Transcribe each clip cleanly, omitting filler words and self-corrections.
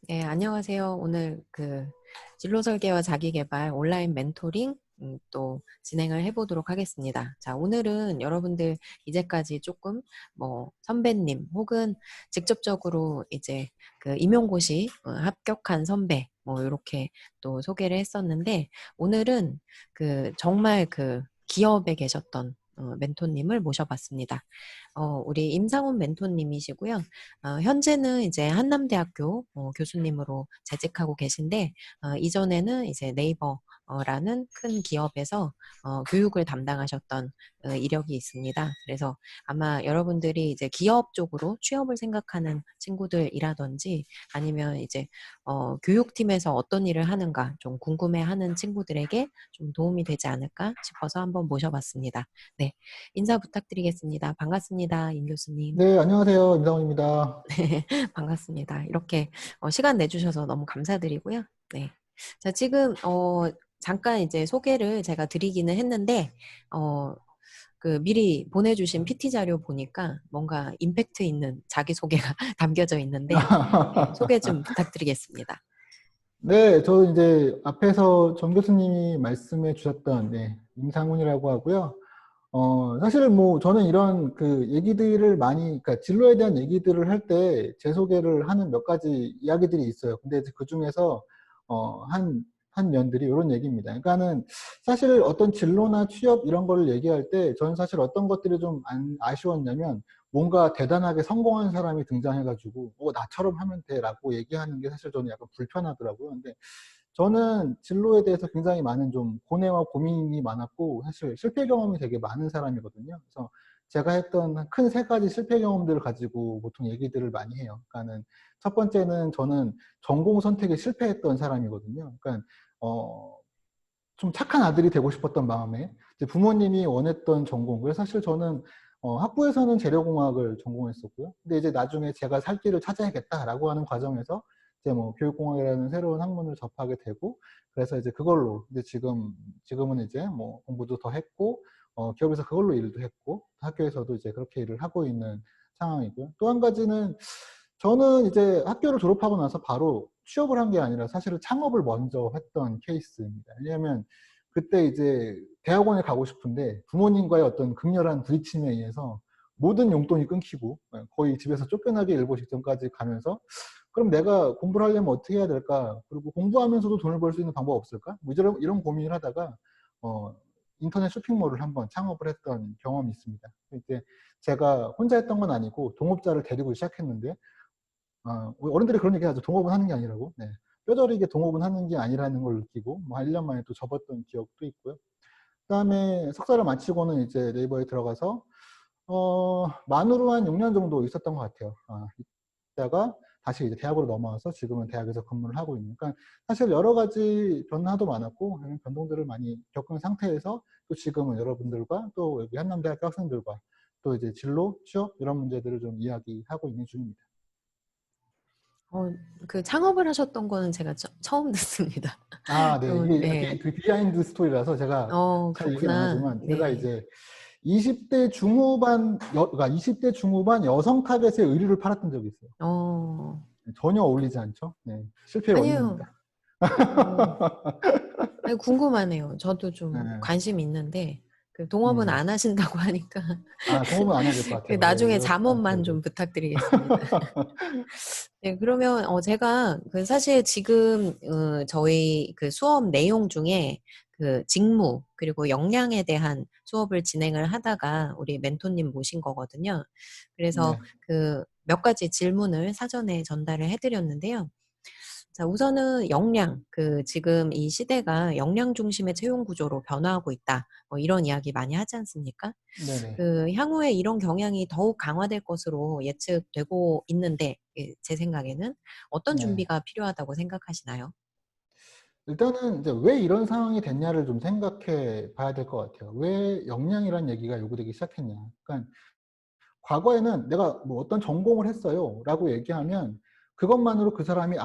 네, 안녕하세요. 오늘 진로 설계와 자기 개발 온라인 멘토링 또 진행을 해보도록 하겠습니다. 자, 오늘은 여러분들 이제까지 조금 선배님 혹은 직접적으로 이제 임용고시 합격한 선배 이렇게 또 소개를 했었는데, 오늘은 정말 기업에 계셨던 멘토님을 모셔봤습니다. 우리 임상훈 멘토님이시고요. 현재는 이제 한남대학교 교수님으로 재직하고 계신데, 이전에는 이제 네이버라는 큰 기업에서 교육을 담당하셨던 이력이 있습니다. 그래서 아마 여러분들이 이제 기업 쪽으로 취업을 생각하는 친구들이라든지 아니면 이제 교육팀에서 어떤 일을 하는가 좀 궁금해하는 친구들에게 좀 도움이 되지 않을까 싶어서 한번 모셔봤습니다. 네, 인사 부탁드리겠습니다. 반갑습니다, 임 교수님. 네, 안녕하세요. 임상훈입니다. 네, 반갑습니다. 이렇게 시간 내주셔서 너무 감사드리고요. 네. 자, 지금 잠깐 이제 소개를 제가 드리기는 했는데, 어, 미리 보내주신 PT 자료 보니까 뭔가 임팩트 있는 자기소개가 담겨져 있는데, 네, 소개 좀 부탁드리겠습니다. 네, 저 이제 앞에서 정 교수님이 말씀해 주셨던, 네, 임상훈이라고 하고요. 사실 뭐 저는 이런 얘기들을 많이, 그러니까 진로에 대한 얘기들을 할 때 제 소개를 하는 몇 가지 이야기들이 있어요. 근데 이제 그 중에서, 한 면들이 이런 얘기입니다. 그러니까는 사실 어떤 진로나 취업 이런 거를 얘기할 때 저는 사실 어떤 것들이 좀 아쉬웠냐면 뭔가 대단하게 성공한 사람이 등장해가지고, 나처럼 하면 돼 라고 얘기하는 게 사실 저는 약간 불편하더라고요. 근데 저는 진로에 대해서 굉장히 많은 좀 고뇌와 고민이 많았고 사실 실패 경험이 되게 많은 사람이거든요. 그래서 제가 했던 큰 세 가지 실패 경험들을 가지고 보통 얘기들을 많이 해요. 그러니까는 첫 번째는 저는 전공 선택에 실패했던 사람이거든요. 그러니까 어, 좀 착한 아들이 되고 싶었던 마음에 이제 부모님이 원했던 전공. 그래서 사실 저는 학부에서는 재료공학을 전공했었고요. 근데 이제 나중에 제가 살 길을 찾아야겠다라고 하는 과정에서 이제 뭐 교육공학이라는 새로운 학문을 접하게 되고, 그래서 이제 그걸로 이제 지금은 이제 뭐 공부도 더 했고, 기업에서 그걸로 일도 했고, 학교에서도 이제 그렇게 일을 하고 있는 상황이고요. 또 한 가지는 저는 이제 학교를 졸업하고 나서 바로 취업을 한 게 아니라 사실은 창업을 먼저 했던 케이스입니다. 왜냐하면 그때 이제 대학원에 가고 싶은데 부모님과의 어떤 극렬한 부딪힘에 의해서 모든 용돈이 끊기고 거의 집에서 쫓겨나기 일보 직전까지 가면서, 그럼 내가 공부를 하려면 어떻게 해야 될까? 그리고 공부하면서도 돈을 벌 수 있는 방법 없을까? 뭐 이런 고민을 하다가 어, 인터넷 쇼핑몰을 한번 창업을 했던 경험이 있습니다. 이때 제가 혼자 했던 건 아니고 동업자를 데리고 시작했는데, 어른들이 그런 얘기 하죠. 동업은 하는 게 아니라고. 네. 뼈저리게 동업은 하는 게 아니라는 걸 느끼고, 뭐 1년 만에 또 접었던 기억도 있고요. 그 다음에 석사를 마치고는 이제 네이버에 들어가서, 만으로 한 6년 정도 있었던 것 같아요. 있다가 다시 이제 대학으로 넘어와서 지금은 대학에서 근무를 하고 있는. 그러니까 사실 여러 가지 변화도 많았고, 변동들을 많이 겪은 상태에서 또 지금은 여러분들과 또 여기 한남대학교 학생들과 또 이제 진로, 취업 이런 문제들을 좀 이야기하고 있는 중입니다. 창업을 하셨던 거는 제가 처음 듣습니다. 네. 이게 네. 비하인드 스토리라서 제가 잘 얘기는 안 그렇구나. 하지만, 제가 네. 이제 20대 중후반, 그러니까 20대 중후반 여성 타겟의 의류를 팔았던 적이 있어요. 어, 전혀 어울리지 않죠? 네. 실패의 원흉입니다. 아니요. 어, 아니, 궁금하네요. 저도 좀 네. 관심 있는데, 동업은 음. 안 하신다고 하니까, 동업은 안 해야 될 것 같아요. 네. 나중에 이럴 것 잠원만 같아요. 좀 부탁드리겠습니다. 네, 그러면 제가 사실 지금 저희 수업 내용 중에 직무 그리고 역량에 대한 수업을 진행을 하다가 우리 멘토님 모신 거거든요. 그래서 네. 몇 가지 질문을 사전에 전달을 해드렸는데요. 자, 우선은 역량, 지금 이 시대가 역량 중심의 채용 구조로 변화하고 있다. 이런 이야기 많이 하지 않습니까? 네네. 향후에 이런 경향이 더욱 강화될 것으로 예측되고 있는데, 제 생각에는 어떤 네. 준비가 필요하다고 생각하시나요? 일단은 이제 왜 이런 상황이 됐냐를 좀 생각해 봐야 될 것 같아요. 왜 역량이란 얘기가 요구되기 시작했냐. 그러니까 과거에는 내가 뭐 어떤 전공을 했어요 라고 얘기하면 그것만으로 그 사람이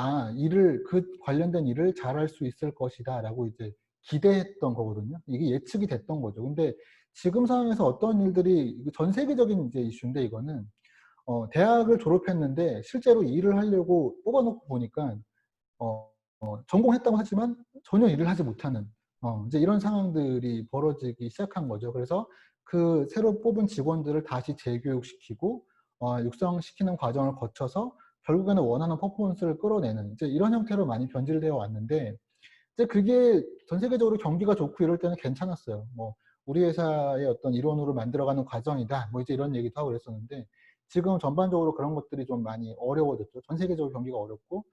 그 관련된 일을 잘할 수 있을 것이다 라고 이제 기대했던 거거든요. 이게 예측이 됐던 거죠. 근데 지금 상황에서 어떤 일들이, 이거 전 세계적인 이제 이슈인데, 이거는 대학을 졸업했는데 실제로 일을 하려고 뽑아놓고 보니까 전공했다고 하지만 전혀 일을 하지 못하는 이제 이런 상황들이 벌어지기 시작한 거죠. 그래서 그 새로 뽑은 직원들을 다시 재교육시키고 육성시키는 과정을 거쳐서 결국에는 원하는 퍼포먼스를 끌어내는 이제 이런 형태로 많이 변질되어 왔는데 이제 그게 전 세계적으로 경기가 좋고 이럴 때는 괜찮았어요. 뭐 우리 회사의 어떤 일원으로 만들어가는 과정이다. 뭐 이제 이런 얘기도 하고 그랬었는데 지금 전반적으로 그런 것들이 좀 많이 어려워졌죠. 전 세계적으로 경기가 어렵고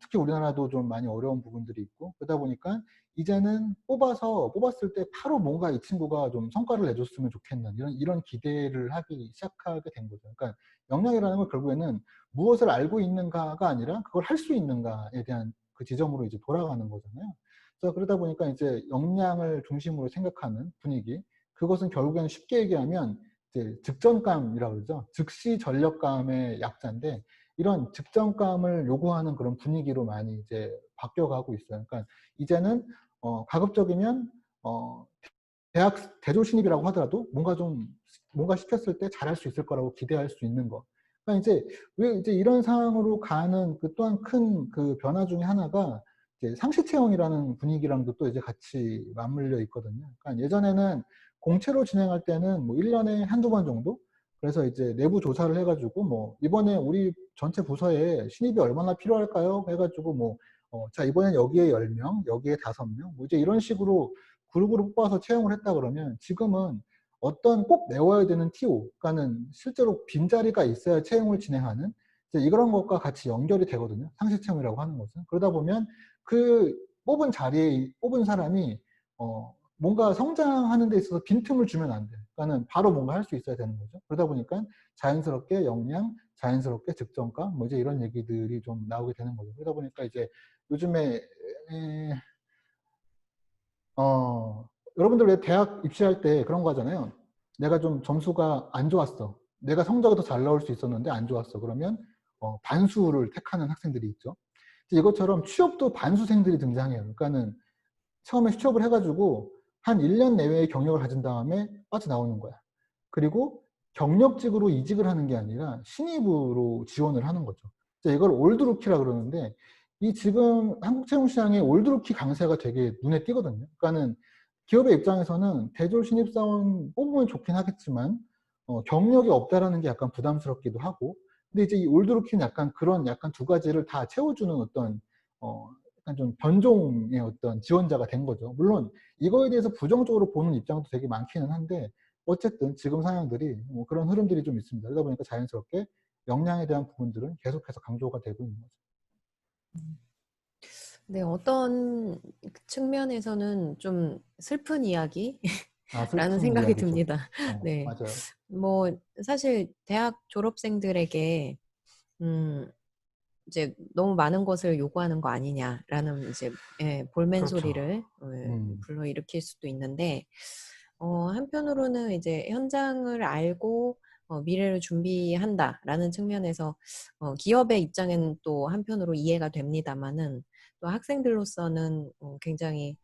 특히 우리나라도 좀 많이 어려운 부분들이 있고 그러다 보니까 이제는 뽑았을 때 바로 뭔가 이 친구가 좀 성과를 내줬으면 좋겠는 이런 기대를 하기 시작하게 된 거죠. 그러니까 역량이라는 건 결국에는 무엇을 알고 있는가가 아니라 그걸 할 수 있는가에 대한 그 지점으로 이제 돌아가는 거잖아요. 그래서 그러다 보니까 이제 역량을 중심으로 생각하는 분위기, 그것은 결국에는 쉽게 얘기하면 이제 직전감이라고 그러죠. 즉시 전력감의 약자인데 이런 직전감을 요구하는 그런 분위기로 많이 이제 바뀌어가고 있어요. 그러니까 이제는 가급적이면 대학 대졸 신입이라고 하더라도 뭔가 시켰을 때 잘할 수 있을 거라고 기대할 수 있는 거. 그러니까 이제 왜 이제 이런 상황으로 가는 그 또한 큰 그 변화 중에 하나가 이제 상시 채용이라는 분위기랑도 또 이제 같이 맞물려 있거든요. 그러니까 예전에는 공채로 진행할 때는 뭐 1년에 한두 번 정도 그래서 이제 내부 조사를 해가지고 뭐 이번에 우리 전체 부서에 신입이 얼마나 필요할까요? 해가지고 뭐 자 이번엔 여기에 10명, 여기에 5명, 뭐 이제 이런 식으로 그룹으로 뽑아서 채용을 했다 그러면 지금은 어떤 꼭 메워야 되는 TO, 그러니까는 실제로 빈자리가 있어야 채용을 진행하는 이제 이런 것과 같이 연결이 되거든요. 상시 채용이라고 하는 것은. 그러다 보면 그 뽑은 자리에 뽑은 사람이 뭔가 성장하는 데 있어서 빈틈을 주면 안 돼요. 그러니까는 바로 뭔가 할 수 있어야 되는 거죠. 그러다 보니까 자연스럽게 역량, 자연스럽게 직전가, 뭐 이제 이런 얘기들이 좀 나오게 되는 거죠. 그러다 보니까 이제 요즘에 여러분들 왜 대학 입시할 때 그런 거 하잖아요. 내가 좀 점수가 안 좋았어. 내가 성적이 더 잘 나올 수 있었는데 안 좋았어. 그러면 반수를 택하는 학생들이 있죠. 이것처럼 취업도 반수생들이 등장해요. 그러니까는 처음에 취업을 해가지고 한 1년 내외의 경력을 가진 다음에 빠져나오는 거야. 그리고 경력직으로 이직을 하는 게 아니라 신입으로 지원을 하는 거죠. 이걸 올드루키라 그러는데 이 지금 한국 채용 시장의 올드루키 강세가 되게 눈에 띄거든요. 그러니까는 기업의 입장에서는 대졸 신입사원 뽑으면 좋긴 하겠지만 경력이 없다라는 게 약간 부담스럽기도 하고 근데 이제 이 올드루키는 약간 두 가지를 다 채워주는 어떤 약간 좀 변종의 어떤 지원자가 된 거죠. 물론 이거에 대해서 부정적으로 보는 입장도 되게 많기는 한데 어쨌든 지금 상황들이 뭐 그런 흐름들이 좀 있습니다. 그러다 보니까 자연스럽게 역량에 대한 부분들은 계속해서 강조가 되고 있는 거죠. 네, 어떤 측면에서는 좀 슬픈 이야기라는 슬픈 생각이 이야기죠. 듭니다. 네, 맞아요. 뭐 사실 대학 졸업생들에게 이제 너무 많은 것을 요구하는 거 아니냐라는 이제 볼멘 그렇죠. 소리를 불러일으킬 수도 있는데 한편으로는 이제 현장을 알고 미래를 준비한다라는 측면에서 기업의 입장에는 또 한편으로 이해가 됩니다만은 또 학생들로서는 굉장히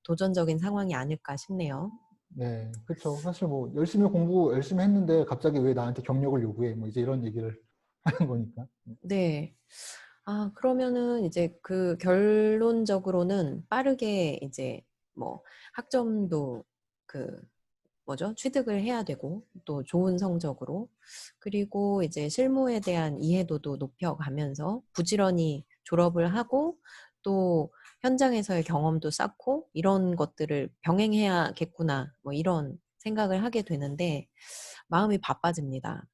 도전적인 상황이 아닐까 싶네요. 네, 그렇죠. 사실 뭐 열심히 공부 열심히 했는데 갑자기 왜 나한테 경력을 요구해? 뭐 이제 이런 얘기를 하는 거니까. 네. 아, 그러면은 이제 그 결론적으로는 빠르게 이제 뭐 학점도 그 뭐죠? 취득을 해야 되고 또 좋은 성적으로 그리고 이제 실무에 대한 이해도도 높여가면서 부지런히 졸업을 하고 또 현장에서의 경험도 쌓고 이런 것들을 병행해야겠구나 뭐 이런 생각을 하게 되는데 마음이 바빠집니다.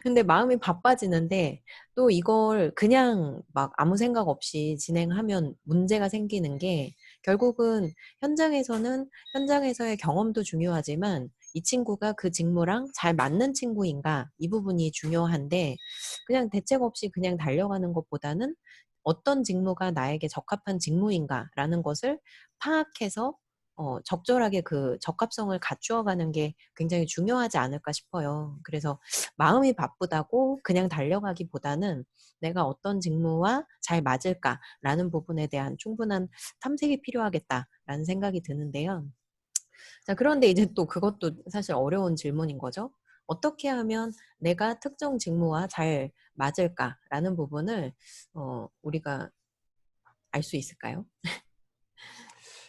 근데 마음이 바빠지는데 또 이걸 그냥 막 아무 생각 없이 진행하면 문제가 생기는 게 결국은 현장에서는 현장에서의 경험도 중요하지만 이 친구가 그 직무랑 잘 맞는 친구인가 이 부분이 중요한데 그냥 대책 없이 그냥 달려가는 것보다는 어떤 직무가 나에게 적합한 직무인가라는 것을 파악해서 적절하게 그 적합성을 갖추어가는 게 굉장히 중요하지 않을까 싶어요. 그래서 마음이 바쁘다고 그냥 달려가기보다는 내가 어떤 직무와 잘 맞을까라는 부분에 대한 충분한 탐색이 필요하겠다라는 생각이 드는데요. 자, 그런데 이제 또 그것도 사실 어려운 질문인 거죠. 어떻게 하면 내가 특정 직무와 잘 맞을까라는 부분을 우리가 알 수 있을까요?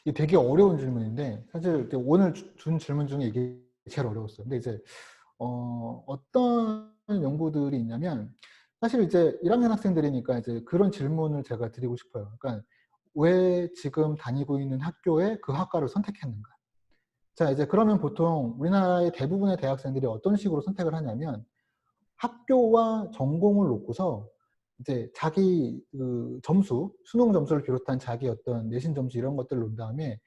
이게 되게 어려운 질문인데 사실 오늘 준 질문 중에 이게 제일 어려웠어요. 근데 이제 어떤 연구들이 있냐면 사실 이제 1학년 학생들이니까 이제 그런 질문을 제가 드리고 싶어요. 그러니까 왜 지금 다니고 있는 학교에 그 학과를 선택했는가? 자, 이제 그러면 보통 우리나라의 대부분의 대학생들이 어떤 식으로 선택을 하냐면 학교와 전공을 놓고서 이제 자기 그 점수, 수능 점수를 비롯한 자기 어떤 내신 점수 이런 것들을 놓은 다음에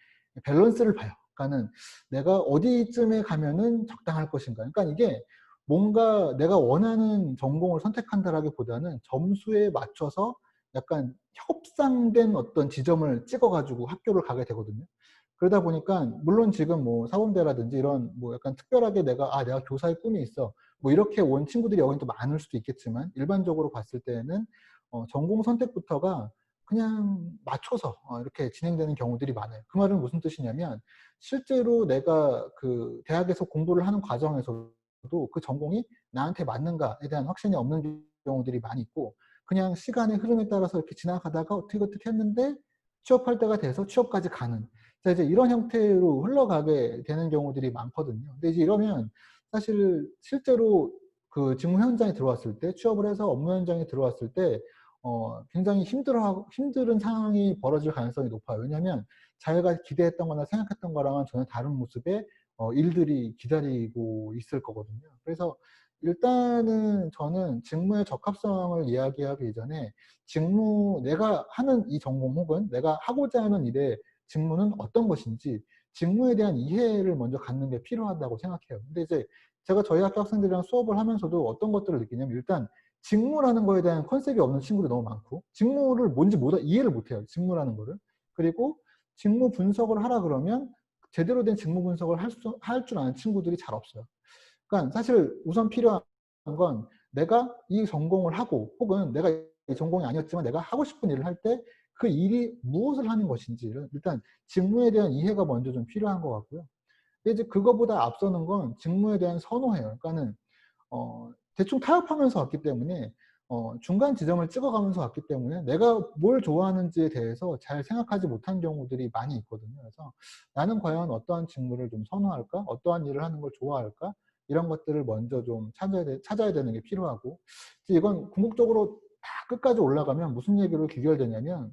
밸런스를 봐요. 그러니까는 내가 어디쯤에 가면은 적당할 것인가. 그러니까 이게 뭔가 내가 원하는 전공을 선택한다라기보다는 점수에 맞춰서 약간 협상된 어떤 지점을 찍어가지고 학교를 가게 되거든요. 그러다 보니까 물론 지금 뭐 사범대라든지 이런 뭐 약간 특별하게 내가 교사의 꿈이 있어. 뭐 이렇게 온 친구들이 여긴 또 많을 수도 있겠지만 일반적으로 봤을 때는 전공 선택부터가 그냥 맞춰서 이렇게 진행되는 경우들이 많아요. 그 말은 무슨 뜻이냐면 실제로 내가 그 대학에서 공부를 하는 과정에서도 그 전공이 나한테 맞는가에 대한 확신이 없는 경우들이 많이 있고 그냥 시간의 흐름에 따라서 이렇게 지나가다가 어떻게 했는데 취업할 때가 돼서 취업까지 가는 자, 이제 이런 형태로 흘러가게 되는 경우들이 많거든요. 근데 이제 이러면 사실 실제로 그 직무 현장에 들어왔을 때 취업을 해서 업무 현장에 들어왔을 때 굉장히 힘든 상황이 벌어질 가능성이 높아요. 왜냐하면 자기가 기대했던 거나 생각했던 거랑은 전혀 다른 모습의 일들이 기다리고 있을 거거든요. 그래서 일단은 저는 직무의 적합성을 이야기하기 이전에 내가 하는 이 전공 혹은 내가 하고자 하는 일의 직무는 어떤 것인지 직무에 대한 이해를 먼저 갖는 게 필요하다고 생각해요. 근데 이제 제가 저희 학교 학생들이랑 수업을 하면서도 어떤 것들을 느끼냐면 일단 직무라는 거에 대한 컨셉이 없는 친구들이 너무 많고 직무를 뭔지 이해를 못해요. 직무라는 거를. 그리고 직무 분석을 하라 그러면 제대로 된 직무 분석을 할 줄 아는 친구들이 잘 없어요. 그러니까 사실 우선 필요한 건 내가 이 전공을 하고 혹은 내가 이 전공이 아니었지만 내가 하고 싶은 일을 할 때 그 일이 무엇을 하는 것인지를 일단 직무에 대한 이해가 먼저 좀 필요한 것 같고요. 근데 이제 그거보다 앞서는 건 직무에 대한 선호예요. 그러니까는 대충 타협하면서 왔기 때문에 중간 지점을 찍어가면서 왔기 때문에 내가 뭘 좋아하는지에 대해서 잘 생각하지 못한 경우들이 많이 있거든요. 그래서 나는 과연 어떠한 직무를 좀 선호할까? 어떠한 일을 하는 걸 좋아할까? 이런 것들을 먼저 좀 찾아야 되는 게 필요하고 이건 궁극적으로 다 끝까지 올라가면 무슨 얘기로 귀결되냐면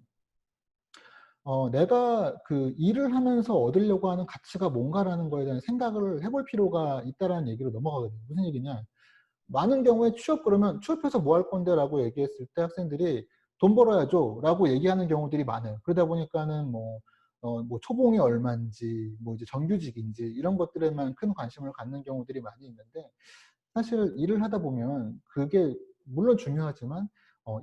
내가 그 일을 하면서 얻으려고 하는 가치가 뭔가라는 거에 대한 생각을 해볼 필요가 있다라는 얘기로 넘어가거든요. 무슨 얘기냐? 많은 경우에 그러면 취업해서 뭐 할 건데? 라고 얘기했을 때 학생들이 돈 벌어야죠. 라고 얘기하는 경우들이 많아요. 그러다 보니까는 뭐 초봉이 얼마인지, 뭐 이제 정규직인지 이런 것들에만 큰 관심을 갖는 경우들이 많이 있는데 사실 일을 하다 보면 그게 물론 중요하지만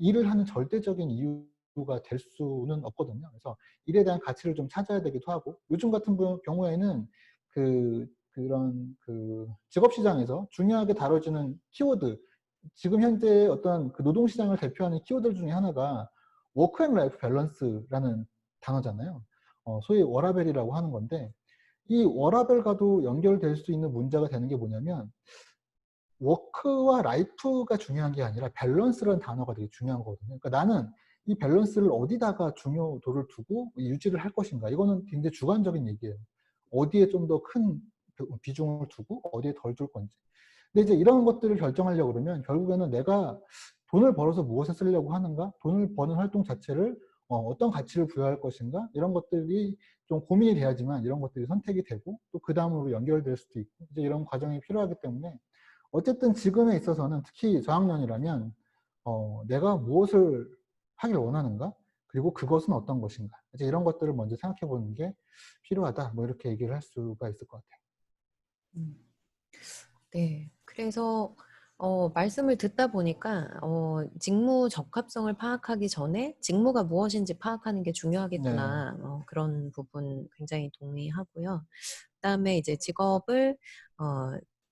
일을 하는 절대적인 이유가 될 수는 없거든요. 그래서 일에 대한 가치를 좀 찾아야 되기도 하고 요즘 같은 경우에는 그런 그 직업 시장에서 중요하게 다뤄지는 키워드 지금 현재 어떤 그 노동 시장을 대표하는 키워드 중에 하나가 워크 앤 라이프 밸런스라는 단어잖아요. 소위 워라밸이라고 하는 건데 이 워라밸과도 연결될 수 있는 문제가 되는 게 뭐냐면 워크와 라이프가 중요한 게 아니라 밸런스라는 단어가 되게 중요한 거거든요. 그러니까 나는 이 밸런스를 어디다가 중요도를 두고 유지를 할 것인가. 이거는 굉장히 주관적인 얘기예요. 어디에 좀 더 큰 비중을 두고 어디에 덜 둘 건지. 근데 이제 이런 것들을 결정하려고 그러면 결국에는 내가 돈을 벌어서 무엇에 쓰려고 하는가? 돈을 버는 활동 자체를 어떤 가치를 부여할 것인가? 이런 것들이 좀 고민이 돼야지만 이런 것들이 선택이 되고 또 그 다음으로 연결될 수도 있고 이제 이런 과정이 필요하기 때문에 어쨌든 지금에 있어서는 특히 저학년이라면 내가 무엇을 하길 원하는가? 그리고 그것은 어떤 것인가? 이제 이런 것들을 먼저 생각해 보는 게 필요하다. 뭐 이렇게 얘기를 할 수가 있을 것 같아요. 음. 네. 그래서 말씀을 듣다 보니까 직무 적합성을 파악하기 전에 직무가 무엇인지 파악하는 게 네. 중요하겠구나. 그런 부분 굉장히 동의하고요. 그다음에 이제 직업을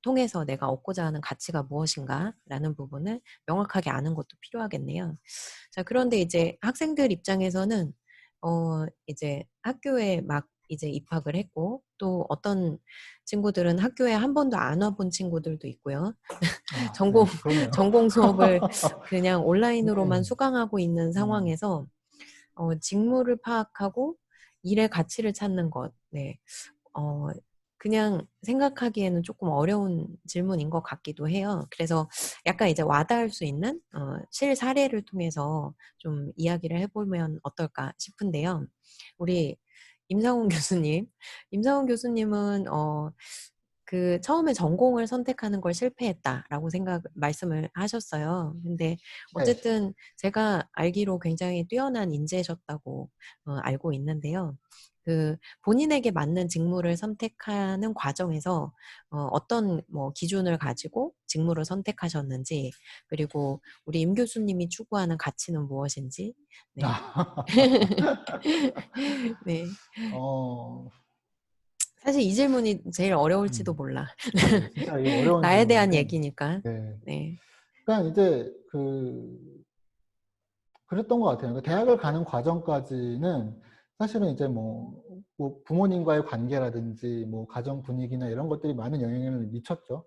통해서 내가 얻고자 하는 가치가 무엇인가라는 부분을 명확하게 아는 것도 필요하겠네요. 자, 그런데 이제 학생들 입장에서는 이제 학교에 막 이제 입학을 했고, 또 어떤 친구들은 학교에 한 번도 안 와본 친구들도 있고요. 아, 전공, 네, 그렇네요. 전공 수업을 그냥 온라인으로만 네, 수강하고 있는 음, 상황에서 직무를 파악하고 일의 가치를 찾는 것. 네. 어, 그냥 생각하기에는 조금 어려운 질문인 것 같기도 해요. 그래서 약간 이제 와닿을 수 있는 실사례를 통해서 좀 이야기를 해보면 어떨까 싶은데요. 우리 임상훈 교수님, 임상훈 교수님은 그 처음에 전공을 선택하는 걸 실패했다라고 말씀을 하셨어요. 근데 네. 어쨌든 제가 알기로 굉장히 뛰어난 인재셨다고 알고 있는데요. 그 본인에게 맞는 직무를 선택하는 과정에서 어떤 뭐 기준을 가지고 직무를 선택하셨는지, 그리고 우리 임 교수님이 추구하는 가치는 무엇인지, 네. 네. 어, 사실 이 질문이 제일 어려울지도 음, 몰라. 네, 진짜 이거 어려운 나에 대한 질문인데, 얘기니까. 네. 네. 그러니까 이제 그랬던 것 같아요. 그러니까 대학을 가는 과정까지는 사실은 이제 뭐 부모님과의 관계라든지 뭐 가정 분위기나 이런 것들이 많은 영향을 미쳤죠.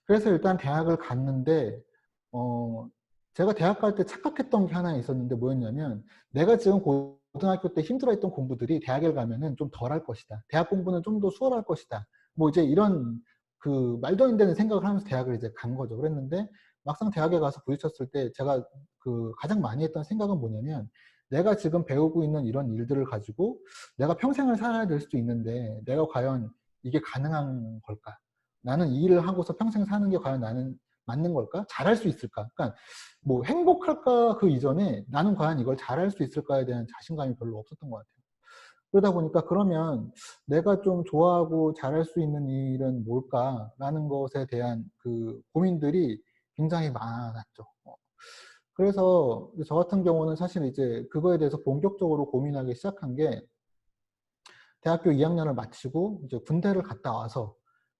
그래서 일단 대학을 갔는데, 어, 제가 대학 갈 때 착각했던 게 하나 있었는데 뭐였냐면, 내가 지금 고등학교 때 힘들어했던 공부들이 대학에 가면은 좀 덜 할 것이다. 대학 공부는 좀 더 수월할 것이다. 뭐 이제 이런 그 말도 안 되는 생각을 하면서 대학을 이제 간 거죠. 그랬는데 막상 대학에 가서 부딪혔을 때 제가 그 가장 많이 했던 생각은 뭐냐면, 내가 지금 배우고 있는 이런 일들을 가지고 내가 평생을 살아야 될 수도 있는데 내가 과연 이게 가능한 걸까? 나는 이 일을 하고서 평생 사는 게 과연 나는 맞는 걸까? 잘할 수 있을까? 그러니까 뭐 행복할까 그 이전에 나는 과연 이걸 잘할 수 있을까에 대한 자신감이 별로 없었던 것 같아요. 그러다 보니까 그러면 내가 좀 좋아하고 잘할 수 있는 일은 뭘까라는 것에 대한 그 고민들이 굉장히 많았죠. 그래서 저 같은 경우는 사실 이제 그거에 대해서 본격적으로 고민하기 시작한 게 대학교 2학년을 마치고 이제 군대를 갔다 와서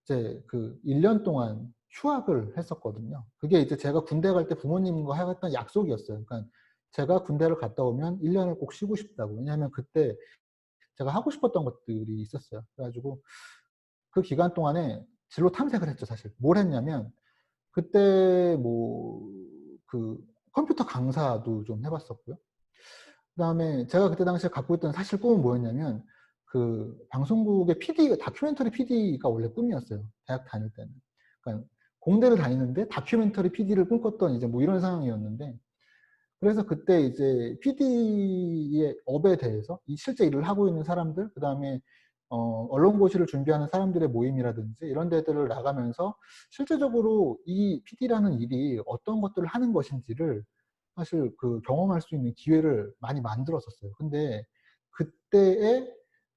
이제 그 1년 동안 휴학을 했었거든요. 그게 이제 제가 군대 갈 때 부모님과 해왔던 약속이었어요. 그러니까 제가 군대를 갔다 오면 1년을 꼭 쉬고 싶다고. 왜냐하면 그때 제가 하고 싶었던 것들이 있었어요. 그래가지고 그 기간 동안에 진로 탐색을 했죠, 사실. 뭘 했냐면 그때 뭐 그 컴퓨터 강사도 좀 해봤었고요. 그다음에 제가 그때 당시에 갖고 있던 사실 꿈은 뭐였냐면 그 방송국의 PD, 다큐멘터리 PD가 원래 꿈이었어요. 대학 다닐 때는. 그러니까 공대를 다니는데 다큐멘터리 PD를 꿈꿨던 이제 뭐 이런 상황이었는데, 그래서 그때 이제 PD의 업에 대해서 이 실제 일을 하고 있는 사람들, 그다음에 언론고시를 준비하는 사람들의 모임이라든지 이런 데들을 나가면서 실제적으로 이 PD라는 일이 어떤 것들을 하는 것인지를 사실 그 경험할 수 있는 기회를 많이 만들었었어요. 근데 그때에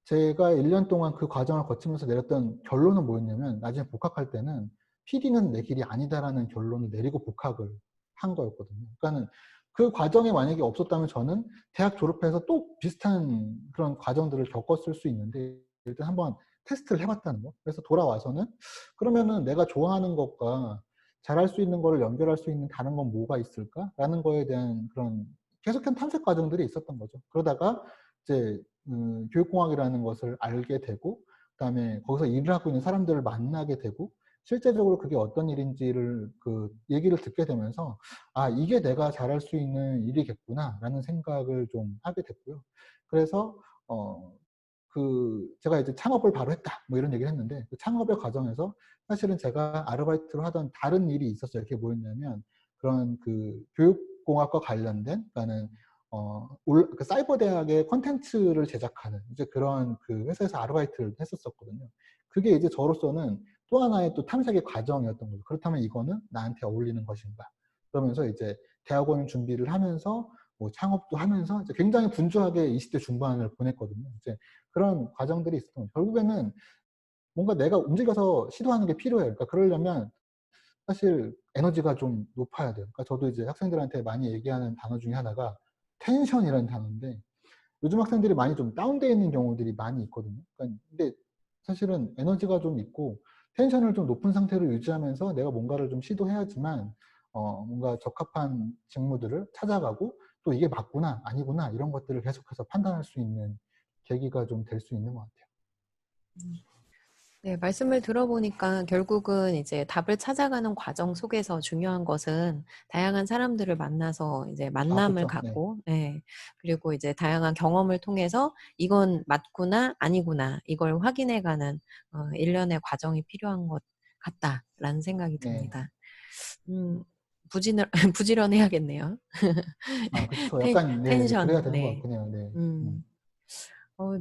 제가 1년 동안 그 과정을 거치면서 내렸던 결론은 뭐였냐면, 나중에 복학할 때는 PD는 내 길이 아니다라는 결론을 내리고 복학을 한 거였거든요. 그러니까는 그 과정에 만약에 없었다면 저는 대학 졸업해서 또 비슷한 그런 과정들을 겪었을 수 있는데, 일단 한번 테스트를 해봤다는 거. 그래서 돌아와서는 그러면은 내가 좋아하는 것과 잘할 수 있는 거를 연결할 수 있는 다른 건 뭐가 있을까라는 거에 대한 그런 계속한 탐색 과정들이 있었던 거죠. 그러다가 이제 교육공학이라는 것을 알게 되고, 그다음에 거기서 일을 하고 있는 사람들을 만나게 되고, 실제적으로 그게 어떤 일인지를 그 얘기를 듣게 되면서 아, 이게 내가 잘할 수 있는 일이겠구나라는 생각을 좀 하게 됐고요. 그래서 제가 이제 창업을 바로 했다 뭐 이런 얘기를 했는데, 그 창업의 과정에서 사실은 제가 아르바이트로 하던 다른 일이 있었어요. 그게 뭐였냐면 그런 그 교육공학과 관련된, 그러니까는 그 사이버 대학의 콘텐츠를 제작하는 이제 그런 그 회사에서 아르바이트를 했었었거든요. 그게 이제 저로서는 또 하나의 또 탐색의 과정이었던 거죠. 그렇다면 이거는 나한테 어울리는 것인가? 그러면서 이제 대학원 준비를 하면서 뭐 창업도 하면서 이제 굉장히 분주하게 20대 중반을 보냈거든요. 이제 그런 과정들이 있었던 거죠. 결국에는 뭔가 내가 움직여서 시도하는 게 필요해요. 그러니까 그러려면 사실 에너지가 좀 높아야 돼요. 그러니까 저도 이제 학생들한테 많이 얘기하는 단어 중에 하나가 텐션이라는 단어인데, 요즘 학생들이 많이 좀 다운되어 있는 경우들이 많이 있거든요. 그러니까 근데 사실은 에너지가 좀 있고 텐션을 좀 높은 상태로 유지하면서 내가 뭔가를 좀 시도해야지만 뭔가 적합한 직무들을 찾아가고 또 이게 맞구나 아니구나 이런 것들을 계속해서 판단할 수 있는 계기가 좀 될 수 있는 것 같아요. 네, 말씀을 들어보니까 결국은 이제 답을 찾아가는 과정 속에서 중요한 것은 다양한 사람들을 만나서 이제 아, 만남을 그렇죠. 네. 갖고, 예, 그리고 이제 다양한 경험을 통해서 이건 맞구나, 아니구나, 이걸 확인해가는 일련의 과정이 필요한 것 같다라는 생각이 네. 듭니다. 부지런해야겠네요. 아, 그쵸. 약간, 네, 그래야 텐션, 되는 것 네. 같긴 해요. 네. 음, 어,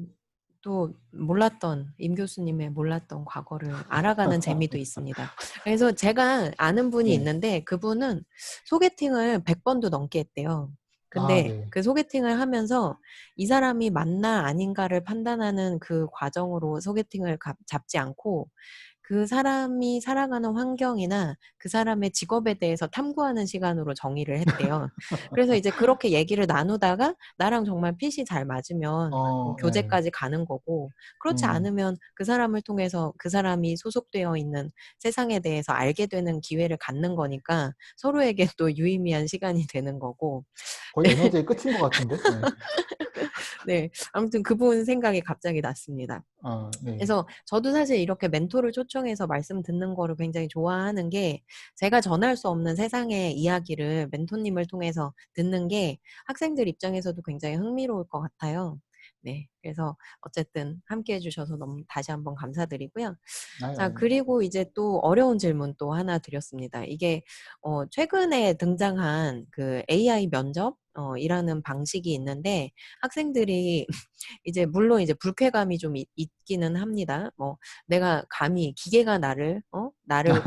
또 몰랐던 임 교수님의 몰랐던 과거를 알아가는 재미도 있습니다. 그래서 제가 아는 분이 네. 있는데 그분은 소개팅을 100번도 넘게 했대요. 아, 근데 네. 그 소개팅을 하면서 이 사람이 맞나 아닌가를 판단하는 그 과정으로 소개팅을 잡지 않고 그 사람이 살아가는 환경이나 그 사람의 직업에 대해서 탐구하는 시간으로 정의를 했대요. 그래서 이제 그렇게 얘기를 나누다가 나랑 정말 핏이 잘 맞으면 뭐 네. 교제까지 가는 거고, 그렇지 음, 않으면 그 사람을 통해서 그 사람이 소속되어 있는 세상에 대해서 알게 되는 기회를 갖는 거니까 서로에게 또 유의미한 시간이 되는 거고. 거의 에너지의 끝인 것 같은데? 네. 네, 아무튼 그분 생각이 갑자기 났습니다. 아, 네. 그래서 저도 사실 이렇게 멘토를 초청해서 말씀 듣는 거를 굉장히 좋아하는 게, 제가 전할 수 없는 세상의 이야기를 멘토님을 통해서 듣는 게 학생들 입장에서도 굉장히 흥미로울 것 같아요. 네. 그래서 어쨌든 함께 해주셔서 너무 다시 한번 감사드리고요. 자, 아닙니다. 그리고 이제 또 어려운 질문 또 하나 드렸습니다. 이게, 최근에 등장한 그 AI 면접, 이라는 방식이 있는데 학생들이 이제 물론 이제 불쾌감이 좀 있기는 합니다. 뭐 내가 감히 기계가 나를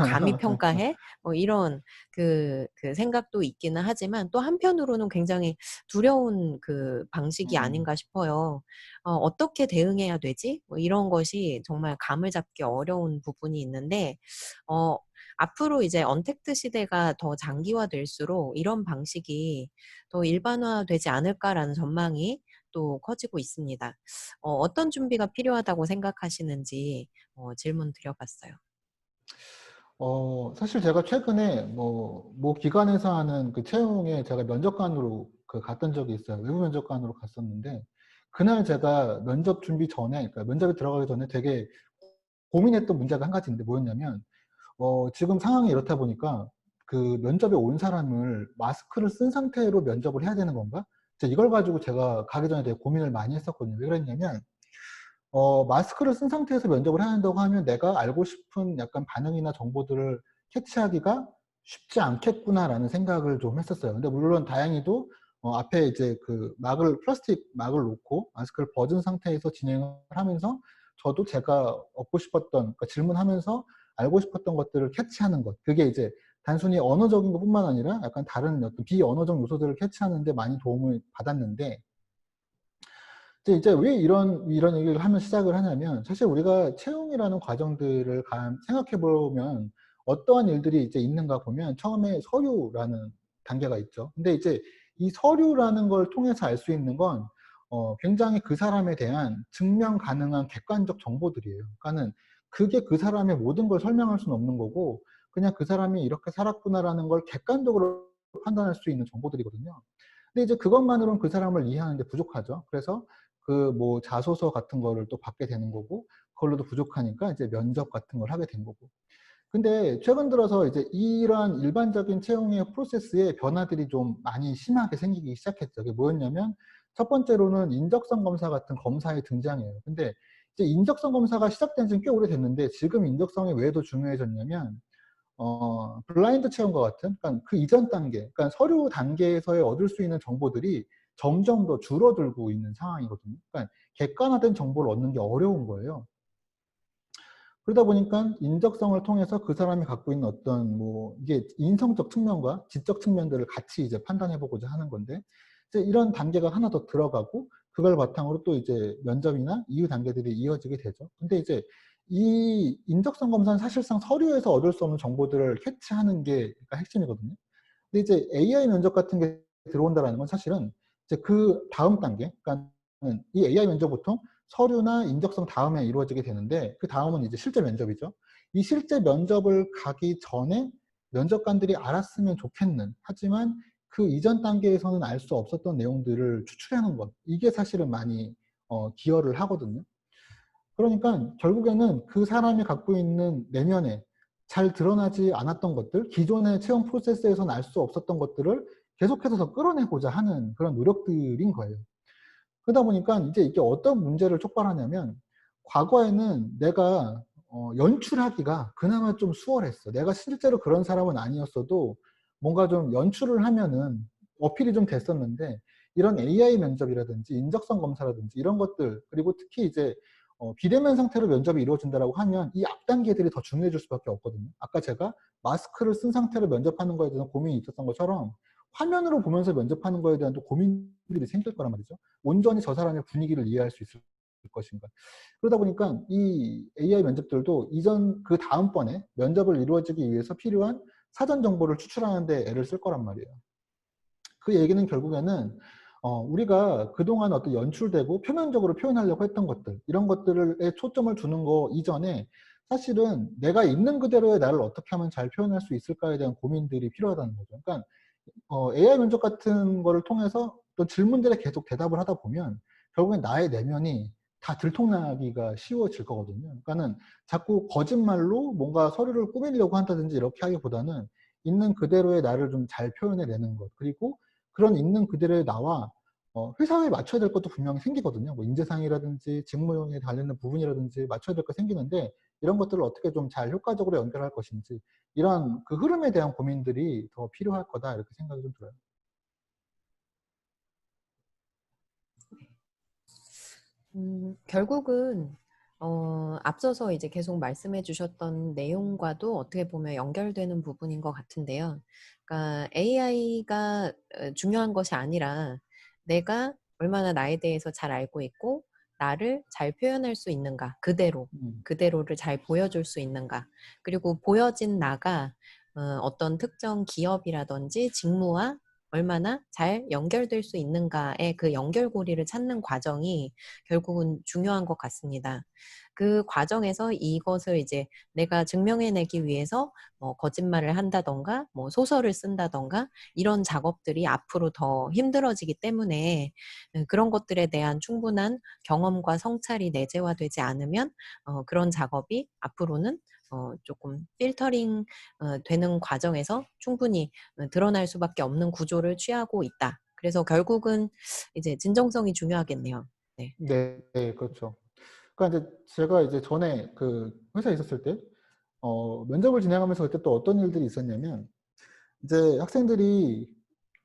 감히 평가해? 뭐 이런 그 생각도 있기는 하지만 또 한편으로는 굉장히 두려운 그 방식이 음, 아닌가 싶어요. 어떻게 대응해야 되지? 뭐 이런 것이 정말 감을 잡기 어려운 부분이 있는데, 어, 앞으로 이제 언택트 시대가 더 장기화될수록 이런 방식이 더 일반화되지 않을까라는 전망이 또 커지고 있습니다. 어떤 준비가 필요하다고 생각하시는지 질문 드려봤어요. 사실 제가 최근에 뭐 기관에서 하는 그 채용에 제가 면접관으로 그 갔던 적이 있어요. 외부 면접관으로 갔었는데, 그날 제가 면접 준비 전에, 그러니까 면접에 들어가기 전에 되게 고민했던 문제가 한 가지 있는데 뭐였냐면, 지금 상황이 이렇다 보니까 그 면접에 온 사람을 마스크를 쓴 상태로 면접을 해야 되는 건가? 이걸 가지고 제가 가기 전에 되게 고민을 많이 했었거든요. 왜 그랬냐면, 마스크를 쓴 상태에서 면접을 해야 한다고 하면 내가 알고 싶은 약간 반응이나 정보들을 캐치하기가 쉽지 않겠구나라는 생각을 좀 했었어요. 근데 물론 다행히도 앞에 이제 그 플라스틱 막을 놓고 마스크를 벗은 상태에서 진행을 하면서 저도 제가 얻고 싶었던, 그러니까 질문하면서 알고 싶었던 것들을 캐치하는 것. 그게 이제 단순히 언어적인 것뿐만 아니라 약간 다른 어떤 비언어적 요소들을 캐치하는 데 많이 도움을 받았는데, 이제 왜 이런 얘기를 하면 시작을 하냐면, 사실 우리가 채용이라는 과정들을 생각해 보면 어떠한 일들이 이제 있는가 보면 처음에 서류라는 단계가 있죠. 근데 이제 이 서류라는 걸 통해서 알 수 있는 건 굉장히 그 사람에 대한 증명 가능한 객관적 정보들이에요. 그러니까는 그게 그 사람의 모든 걸 설명할 수는 없는 거고, 그냥 그 사람이 이렇게 살았구나라는 걸 객관적으로 판단할 수 있는 정보들이거든요. 근데 이제 그것만으로는 그 사람을 이해하는 데 부족하죠. 그래서 그 뭐 자소서 같은 거를 또 받게 되는 거고, 그걸로도 부족하니까 이제 면접 같은 걸 하게 된 거고. 근데 최근 들어서 이제 이러한 일반적인 채용의 프로세스에 변화들이 좀 많이 심하게 생기기 시작했죠. 그게 뭐였냐면, 첫 번째로는 인적성 검사 같은 검사의 등장이에요. 근데 이제 인적성 검사가 시작된 지는 꽤 오래됐는데, 지금 인적성이 왜 더 중요해졌냐면, 블라인드 채용과 같은, 그러니까 그 이전 단계, 그러니까 서류 단계에서의 얻을 수 있는 정보들이 점점 더 줄어들고 있는 상황이거든요. 그러니까 객관화된 정보를 얻는 게 어려운 거예요. 그러다 보니까 인적성을 통해서 그 사람이 갖고 있는 어떤 뭐 이게 인성적 측면과 지적 측면들을 같이 이제 판단해 보고자 하는 건데, 이제 이런 단계가 하나 더 들어가고 그걸 바탕으로 또 이제 면접이나 이후 단계들이 이어지게 되죠. 근데 이제 이 인적성 검사는 사실상 서류에서 얻을 수 없는 정보들을 캐치하는 게 그러니까 핵심이거든요. 근데 이제 AI 면접 같은 게 들어온다라는 건 사실은 이제 그 다음 단계, 그러니까 이 AI 면접 보통 서류나 인적성 다음에 이루어지게 되는데, 그 다음은 이제 실제 면접이죠. 이 실제 면접을 가기 전에 면접관들이 알았으면 좋겠는, 하지만 그 이전 단계에서는 알 수 없었던 내용들을 추출하는 것, 이게 사실은 많이 기여를 하거든요. 그러니까 결국에는 그 사람이 갖고 있는 내면에 잘 드러나지 않았던 것들, 기존의 채용 프로세스에서는 알 수 없었던 것들을 계속해서 더 끌어내고자 하는 그런 노력들인 거예요. 그러다 보니까 이제 이게 어떤 문제를 촉발하냐면, 과거에는 내가 연출하기가 그나마 좀 수월했어. 내가 실제로 그런 사람은 아니었어도 뭔가 좀 연출을 하면은 어필이 좀 됐었는데, 이런 AI 면접이라든지 인적성 검사라든지 이런 것들, 그리고 특히 이제 비대면 상태로 면접이 이루어진다라고 하면 이 앞 단계들이 더 중요해질 수밖에 없거든요. 아까 제가 마스크를 쓴 상태로 면접하는 거에 대한 고민이 있었던 것처럼, 화면으로 보면서 면접하는 거에 대한 또 고민들이 생길 거란 말이죠. 온전히 저 사람의 분위기를 이해할 수 있을 것인가. 그러다 보니까 이 AI 면접들도 이전 그 다음번에 면접을 이루어지기 위해서 필요한 사전 정보를 추출하는 데 애를 쓸 거란 말이에요. 그 얘기는 결국에는 우리가 그동안 어떤 연출되고 표면적으로 표현하려고 했던 것들, 이런 것들에 초점을 두는 거 이전에 사실은 내가 있는 그대로의 나를 어떻게 하면 잘 표현할 수 있을까에 대한 고민들이 필요하다는 거죠. 그러니까 AI 면접 같은 거를 통해서 또 질문들에 계속 대답을 하다 보면 결국엔 나의 내면이 다 들통나기가 쉬워질 거거든요. 그러니까는 자꾸 거짓말로 뭔가 서류를 꾸미려고 한다든지 이렇게 하기보다는 있는 그대로의 나를 좀 잘 표현해내는 것, 그리고 그런 있는 그대로의 나와 회사에 맞춰야 될 것도 분명히 생기거든요. 뭐 인재상이라든지 직무에 관련된 부분이라든지 맞춰야 될 거 생기는데, 이런 것들을 어떻게 좀 잘 효과적으로 연결할 것인지, 이런 그 흐름에 대한 고민들이 더 필요할 거다, 이렇게 생각이 좀 들어요. 결국은 앞서서 이제 계속 말씀해 주셨던 내용과도 어떻게 보면 연결되는 부분인 것 같은데요. 그러니까 AI가 중요한 것이 아니라 내가 얼마나 나에 대해서 잘 알고 있고 나를 잘 표현할 수 있는가, 음, 그대로를 잘 보여줄 수 있는가, 그리고 보여진 나가 어떤 특정 기업이라든지 직무와 얼마나 잘 연결될 수 있는가의 그 연결고리를 찾는 과정이 결국은 중요한 것 같습니다. 그 과정에서 이것을 이제 내가 증명해내기 위해서 뭐 거짓말을 한다던가 뭐 소설을 쓴다던가 이런 작업들이 앞으로 더 힘들어지기 때문에 그런 것들에 대한 충분한 경험과 성찰이 내재화되지 않으면 그런 작업이 앞으로는 조금 필터링 되는 과정에서 충분히 드러날 수밖에 없는 구조를 취하고 있다. 그래서 결국은 이제 진정성이 중요하겠네요. 네. 네, 네, 그렇죠. 그러니까 이제 제가 이제 전에 그 회사에 있었을 때 면접을 진행하면서 그때 또 어떤 일들이 있었냐면, 이제 학생들이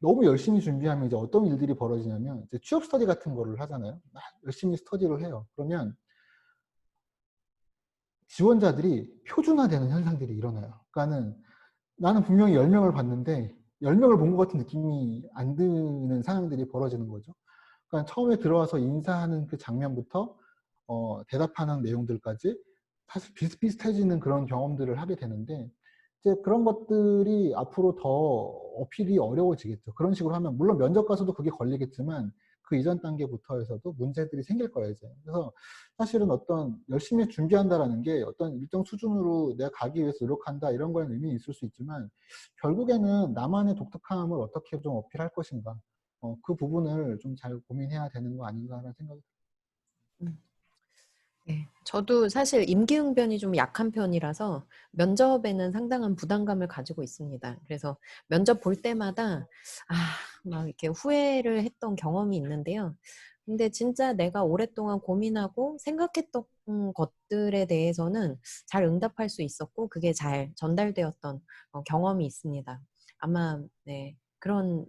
너무 열심히 준비하면 이제 어떤 일들이 벌어지냐면, 이제 취업 스터디 같은 거를 하잖아요. 막 열심히 스터디를 해요. 그러면 지원자들이 표준화되는 현상들이 일어나요. 그러니까는 나는 분명히 10명을 봤는데 10명을 본 것 같은 느낌이 안 드는 상황들이 벌어지는 거죠. 그러니까 처음에 들어와서 인사하는 그 장면부터 대답하는 내용들까지 사실 비슷비슷해지는 그런 경험들을 하게 되는데, 이제 그런 것들이 앞으로 더 어필이 어려워지겠죠. 그런 식으로 하면 물론 면접 가서도 그게 걸리겠지만 그 이전 단계부터 해서도 문제들이 생길 거예요, 이제. 그래서 사실은 어떤 열심히 준비한다라는 게 어떤 일정 수준으로 내가 가기 위해서 노력한다, 이런 거에는 의미는 있을 수 있지만, 결국에는 나만의 독특함을 어떻게 좀 어필할 것인가, 그 부분을 좀 잘 고민해야 되는 거 아닌가라는 생각이 음. 네. 저도 사실 임기응변이 좀 약한 편이라서 면접에는 상당한 부담감을 가지고 있습니다. 그래서 면접 볼 때마다 막 이렇게 후회를 했던 경험이 있는데요. 근데 진짜 내가 오랫동안 고민하고 생각했던 것들에 대해서는 잘 응답할 수 있었고 그게 잘 전달되었던 경험이 있습니다. 아마 네, 그런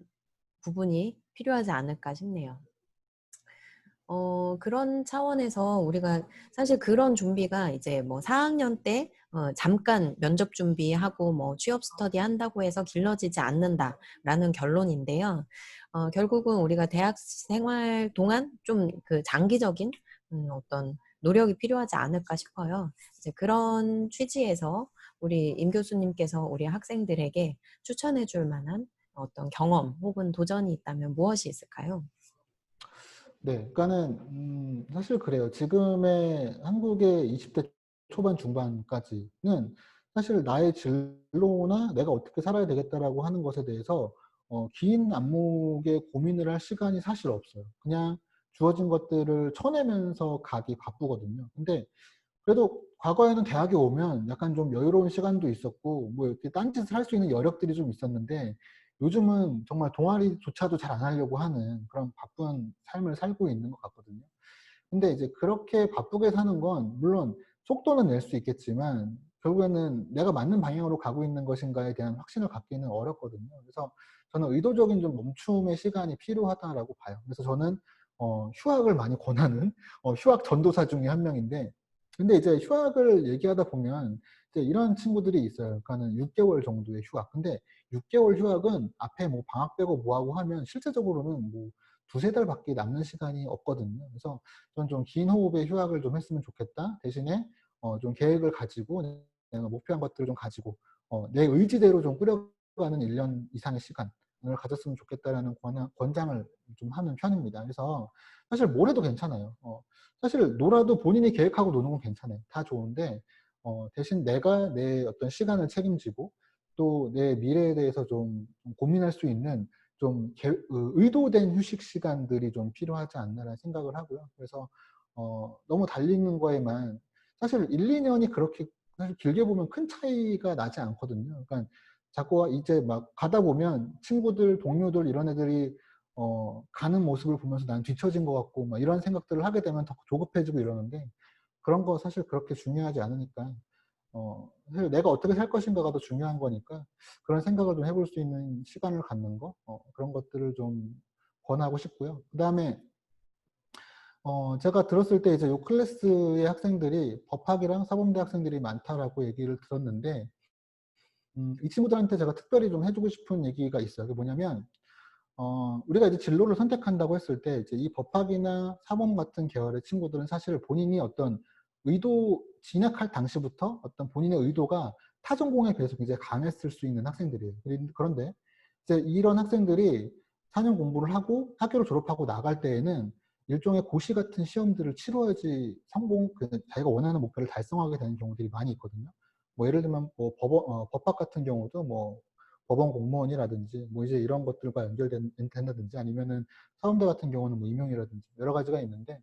부분이 필요하지 않을까 싶네요. 그런 차원에서 우리가 사실 그런 준비가 이제 뭐 4학년 때 잠깐 면접 준비하고 뭐 취업 스터디 한다고 해서 길러지지 않는다라는 결론인데요. 결국은 우리가 대학 생활 동안 좀 그 장기적인 어떤 노력이 필요하지 않을까 싶어요. 이제 그런 취지에서 우리 임 교수님께서 우리 학생들에게 추천해 줄 만한 어떤 경험 혹은 도전이 있다면 무엇이 있을까요? 네, 그러니까는 사실 그래요. 지금의 한국의 20대 초반 중반까지는 사실 나의 진로나 내가 어떻게 살아야 되겠다라고 하는 것에 대해서 긴 안목의 고민을 할 시간이 사실 없어요. 그냥 주어진 것들을 쳐내면서 가기 바쁘거든요. 근데 그래도 과거에는 대학에 오면 약간 좀 여유로운 시간도 있었고 뭐 이렇게 딴짓을 할 수 있는 여력들이 좀 있었는데 요즘은 정말 동아리조차도 잘 안 하려고 하는 그런 바쁜 삶을 살고 있는 것 같거든요. 근데 이제 그렇게 바쁘게 사는 건 물론 속도는 낼 수 있겠지만 결국에는 내가 맞는 방향으로 가고 있는 것인가에 대한 확신을 갖기는 어렵거든요. 그래서 저는 의도적인 좀 멈춤의 시간이 필요하다라고 봐요. 그래서 저는 휴학을 많이 권하는 휴학 전도사 중에 한 명인데, 근데 이제 휴학을 얘기하다 보면 이제 이런 친구들이 있어요. 그러니까는 6개월 정도의 휴학. 근데 6개월 휴학은 앞에 뭐 방학 빼고 뭐 하고 하면 실제적으로는 뭐 두세 달밖에 남는 시간이 없거든요. 그래서 저는 좀 긴 호흡의 휴학을 좀 했으면 좋겠다. 대신에 좀 계획을 가지고 내가 목표한 것들을 좀 가지고 내 의지대로 좀 꾸려가는 1년 이상의 시간을 가졌으면 좋겠다라는 권장을 좀 하는 편입니다. 그래서 사실 뭘 해도 괜찮아요. 사실 놀아도 본인이 계획하고 노는 건 괜찮아요. 다 좋은데 대신 내가 내 어떤 시간을 책임지고 또 내 미래에 대해서 좀 고민할 수 있는 좀 의도된 휴식 시간들이 좀 필요하지 않나라는 생각을 하고요. 그래서 너무 달리는 거에만 사실 1-2년이 그렇게 사실 길게 보면 큰 차이가 나지 않거든요. 그러니까 자꾸 이제 막 가다 보면 친구들, 동료들 이런 애들이 가는 모습을 보면서 난 뒤처진 것 같고 막 이런 생각들을 하게 되면 더 조급해지고 이러는데 그런 거 사실 그렇게 중요하지 않으니까 사실 내가 어떻게 살 것인가가 더 중요한 거니까 그런 생각을 좀 해볼 수 있는 시간을 갖는 거 그런 것들을 좀 권하고 싶고요. 그다음에 제가 들었을 때 이제 요 클래스의 학생들이 법학이랑 사범대 학생들이 많다라고 얘기를 들었는데 이 친구들한테 제가 특별히 좀 해 주고 싶은 얘기가 있어요. 그게 뭐냐면 우리가 이제 진로를 선택한다고 했을 때 이제 이 법학이나 사범 같은 계열의 친구들은 사실 본인이 어떤 진학할 당시부터 어떤 본인의 의도가 타 전공에 비해서 굉장히 강했을 수 있는 학생들이에요. 그런데 이제 이런 학생들이 4년 공부를 하고 학교를 졸업하고 나갈 때에는 일종의 고시 같은 시험들을 치러야지 자기가 원하는 목표를 달성하게 되는 경우들이 많이 있거든요. 뭐 예를 들면 뭐 법학 같은 경우도 뭐 법원 공무원이라든지 뭐 이제 이런 것들과 된다든지 아니면은 사범대 같은 경우는 뭐 임용이라든지 여러 가지가 있는데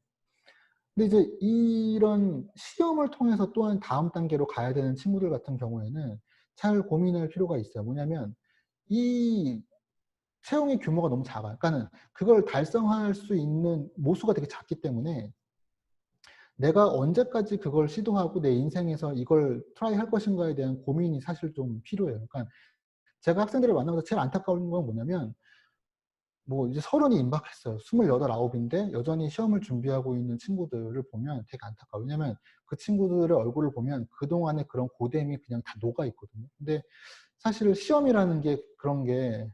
근데 이제 이런 시험을 통해서 또한 다음 단계로 가야 되는 친구들 같은 경우에는 잘 고민할 필요가 있어요. 뭐냐면 이 채용의 규모가 너무 작아요. 그러니까는 그걸 달성할 수 있는 모수가 되게 작기 때문에 내가 언제까지 그걸 시도하고 내 인생에서 이걸 트라이 할 것인가에 대한 고민이 사실 좀 필요해요. 그러니까 제가 학생들을 만나면서 제일 안타까운 건 뭐냐면 뭐 이제 30이 임박했어요. 28, 9인데 여전히 시험을 준비하고 있는 친구들을 보면 되게 안타까워요. 왜냐면 그 친구들의 얼굴을 보면 그동안의 그런 고됨이 그냥 다 녹아 있거든요. 근데 사실 시험이라는 게 그런 게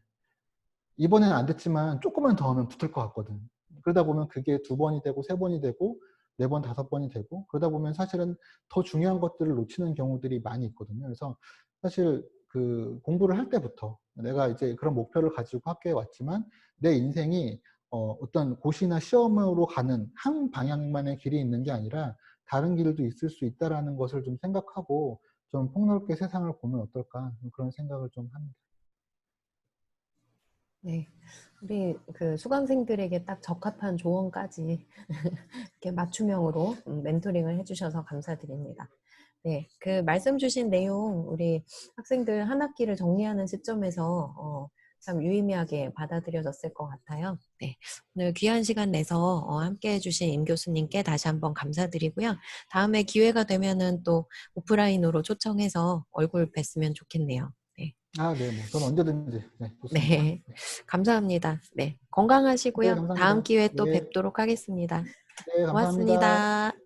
이번에는 안 됐지만 조금만 더 하면 붙을 것 같거든. 그러다 보면 그게 2번이 되고 3번이 되고 4번, 5번이 되고 그러다 보면 사실은 더 중요한 것들을 놓치는 경우들이 많이 있거든요. 그래서 사실 그 공부를 할 때부터 내가 이제 그런 목표를 가지고 학교에 왔지만 내 인생이 어떤 고시나 시험으로 가는 한 방향만의 길이 있는 게 아니라 다른 길도 있을 수 있다라는 것을 좀 생각하고 좀 폭넓게 세상을 보면 어떨까 그런 생각을 좀 합니다. 네. 우리 그 수강생들에게 딱 적합한 조언까지 이렇게 맞춤형으로 멘토링을 해주셔서 감사드립니다. 네. 그 말씀 주신 내용, 우리 학생들 한 학기를 정리하는 시점에서 참 유의미하게 받아들여졌을 것 같아요. 네. 오늘 귀한 시간 내서 함께 해주신 임 교수님께 다시 한번 감사드리고요. 다음에 기회가 되면은 또 오프라인으로 초청해서 얼굴 뵀으면 좋겠네요. 네. 아, 네, 뭐, 저는 언제든지, 네, 좋습니다. 네. 네, 감사합니다. 네. 네, 건강하시고요. 다음 감사합니다. 기회에 또 네, 뵙도록 하겠습니다. 네, 감사합니다. 고맙습니다.